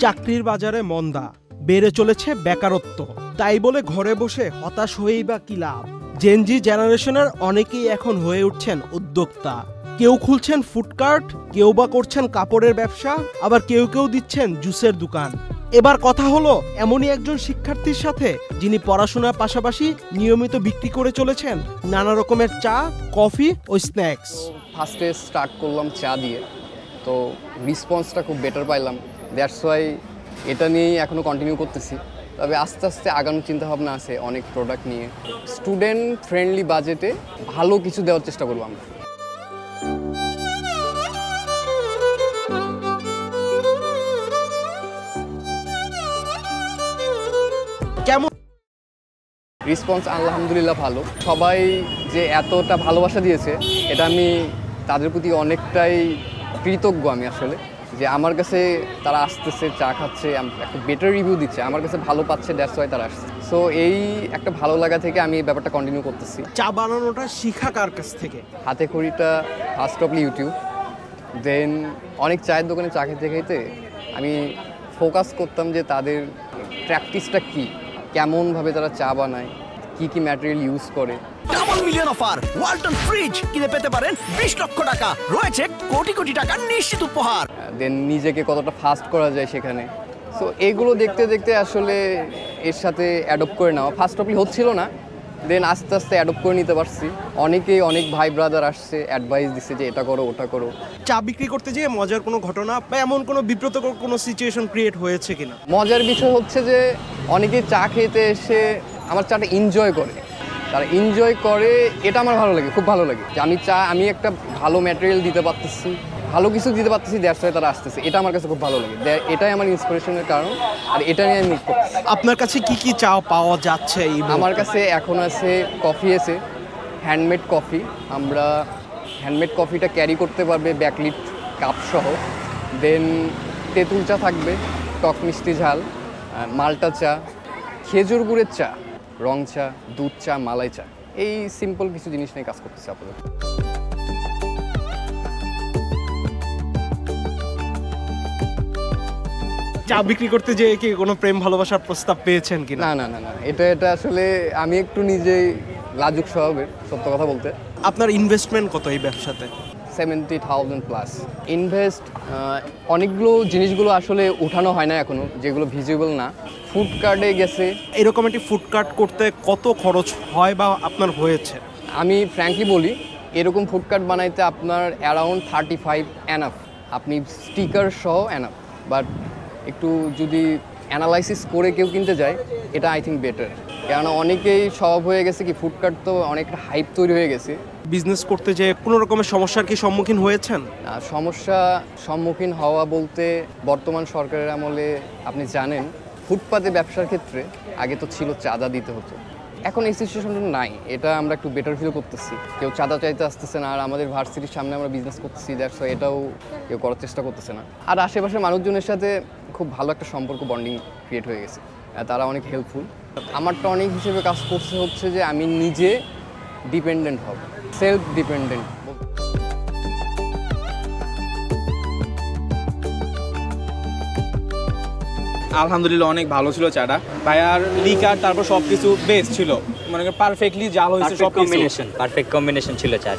চাকরির বাজারে মন্দা, বেড়ে চলেছে বেকারত্ব, তাই বলে ঘরে বসে হতাশ হয়েই বা কি লাভ? জেনজি জেনারেশনের অনেকেই এখন হয়ে উঠছেন উদ্যোক্তা। কেউ খুলছেন ফুডকার্ট, কেউ বা করছেন কাপড়ের ব্যবসা, আবার কেউ কেউ দিচ্ছেন জুসের দোকান। এবার কথা হলো এমনই একজন শিক্ষার্থীর সাথে, যিনি পড়াশোনার পাশাপাশি নিয়মিত বিক্রি করে চলেছেন নানা রকমের চা, কফি ও স্ন্যাক্স। ফার্স্টে স্টার্ট করলাম চা দিয়ে, তো রেসপন্সটা খুব বেটার পাইলাম, দ্যাটস ওয়াই এটা নিয়েই এখনও কন্টিনিউ করতেছি। তবে আস্তে আস্তে আগানোর চিন্তাভাবনা আছে অনেক প্রোডাক্ট নিয়ে। স্টুডেন্ট ফ্রেন্ডলি বাজেটে ভালো কিছু দেওয়ার চেষ্টা করবো আমরা। কেমন রেসপন্স? আলহামদুলিল্লাহ ভালো। সবাই যে এতটা ভালোবাসা দিয়েছে, এটা আমি তাদের প্রতি অনেকটাই কৃতজ্ঞ। আমি আসলে যে আমার কাছে তারা আসতেছে, চা খাচ্ছে, একটা বেটার রিভিউ দিচ্ছে, আমার কাছে ভালো পাচ্ছে, দ্যাটস ওয়াই তারা আসছে। সো এই একটা ভালো লাগা থেকে আমি এই ব্যাপারটা কন্টিনিউ করতেছি। চা বানানোটা শিখা কার কাছ থেকে? হাতে খড়িটা ফার্স্ট অফলি ইউটিউব, দেন অনেক চায়ের দোকানে চা খেতে খেতে আমি ফোকাস করতাম যে তাদের প্র্যাকটিসটা কী, কেমনভাবে তারা চা বানায়, কি কি ম্যাটেরিয়াল ইউজ করে। Double million offer, Walton fridge কিনে পেতে পারেন 20 লক্ষ টাকা, রয়েছে কোটি কোটি টাকার নিশ্চিত উপহার। দেন নিজেকে কতটা ফাস্ট করা যায় সেখানে। সো এইগুলো দেখতে দেখতে আসলে এর সাথে অ্যাডপ্ট করে নেওয়া ফার্স্ট অফলি হচ্ছিল না, দেন আস্তে আস্তে অ্যাডপ্ট করে নিতে পারছি। অনেকেই, অনেক ভাই ব্রাদার আসছে, অ্যাডভাইস দিচ্ছে যে এটা করো, ওটা করো। চা বিক্রি করতে যেয়ে মজার কোনো ঘটনা বা এমন কোনো বিব্রতকর কোনো সিচুয়েশন ক্রিয়েট হয়েছে কিনা? মজার বিষয় হচ্ছে যে অনেকেই চা খেতে এসে আমার চাটা এনজয় করে, তারা এনজয় করে, এটা আমার ভালো লাগে, খুব ভালো লাগে যে আমি একটা ভালো ম্যাটেরিয়াল দিতে পারতেছি, ভালো কিছু দিতে পারতেছি, দ্যাটস ওয়াই তারা আসতেছে। এটা আমার কাছে খুব ভালো লাগে, এটাই আমার ইন্সপিরেশনের কারণ, আর এটা নিয়ে আমি মুভ করতেছি। আপনার কাছে কি কি চা পাওয়া যাচ্ছে? আমার কাছে এখন আছে কফি, আছে হ্যান্ডমেড কফি। আমরা হ্যান্ডমেড কফিটা ক্যারি করতে পারবে ব্যাকলিট কাপ সহ। দেন তেঁতুল চা থাকবে, টক মিষ্টি ঝাল, মাল্টা চা, খেজুর গুড়ের চা, রং চা, দুধ চা, মালাই চা, এই সিম্পল কিছু জিনিস নিয়ে কাজ করতেছে আপাতত। চা বিক্রি করতে যেয়ে কি কোনো প্রেম ভালোবাসার প্রস্তাব পেয়েছেন কিনা? না না না না, এটা আসলে আমি একটু নিজেই লাজুক স্বভাবের, সত্য কথা বলতে। আপনার ইনভেস্টমেন্ট কত এই ব্যবসাতে? 70,000 প্লাস ইনভেস্ট। অনেকগুলো জিনিসগুলো আসলে উঠানো হয় না এখনো, যেগুলো ভিজিবল না। ফুড কার্টে গেছে। এরকম একটি ফুড কার্ট করতে কত খরচ হয় বা আপনার হয়েছে? আমি ফ্র্যাঙ্কলি বলি, এরকম ফুড কার্ট বানাইতে আপনার অ্যারাউন্ড 35 এনাফ, আপনি স্টিকার সহ এনাফ। বাট একটু যদি অ্যানালাইসিস করে কেউ কিনতে যায়, এটা আই থিঙ্ক বেটার। কেননা অনেকেই স্বভাব হয়ে গেছে কি, ফুড কার্ট তো অনেকটা হাইপ তৈরি হয়ে গেছে। বিজনেস করতে যে কোনো রকমের সমস্যার কি সম্মুখীন হয়েছেন? সমস্যা সম্মুখীন হওয়া বলতে, বর্তমান সরকারের আমলে আপনি জানেন ফুটপাতে ব্যবসার ক্ষেত্রে আগে তো ছিল চাঁদা দিতে হতো, এখন এই সিচুয়েশনটা নাই। এটা আমরা একটু বেটার ফিল করতেছি, কেউ চাঁদা চাইতে আসতেছে না। আর আমাদের ভার্সিটির সামনে আমরা বিজনেস করতেছি, দ্যাটস ওয়াই এটাও কেউ করার চেষ্টা করতেছে না। আর আশেপাশের মানুষজনের সাথে খুব ভালো একটা সম্পর্ক, বন্ডিং ক্রিয়েট হয়ে গেছে, তারা অনেক হেল্পফুল। আমার টনিক হিসেবে কাজ করছে হচ্ছে যে আমি নিজে ডিপেন্ডেন্ট হব, সেলফ ডিপেন্ডেন্ট। আলহামদুলিল্লাহ অনেক ভালো ছিল চাটা, ভাইয়ার লিকার তারপর সবকিছু বেস্ট ছিল, মানে পারফেক্টলি জাল হয়েছে, সব পারফেক্ট কম্বিনেশন ছিল চা।